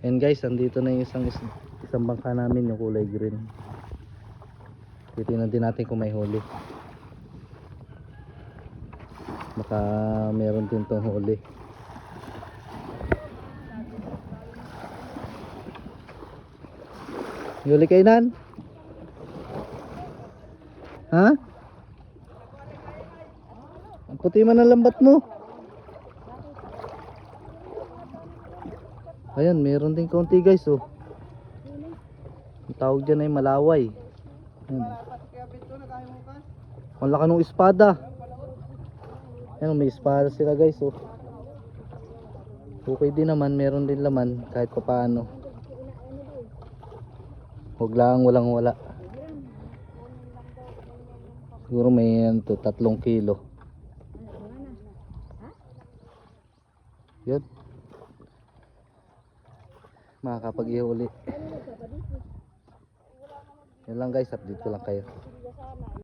And guys, andito na yung isang bangka namin, yung kulay green. Titingnan din natin kung may huli. Baka meron din tong huli. Huli kayo nan? Ha? Ang puti man ang lambat mo. Ayan, meron din konti guys, oh. Ang tawag dyan ay malaway. Ayan. Ang laki ng espada. Ayan, may espada sila guys, oh. Okay din naman, meron din laman kahit pa paano. Huwag lang walang wala. Siguro may 3 kilo. Yun. Makakapag-ihuli. Yan lang guys, update ko lang kayo.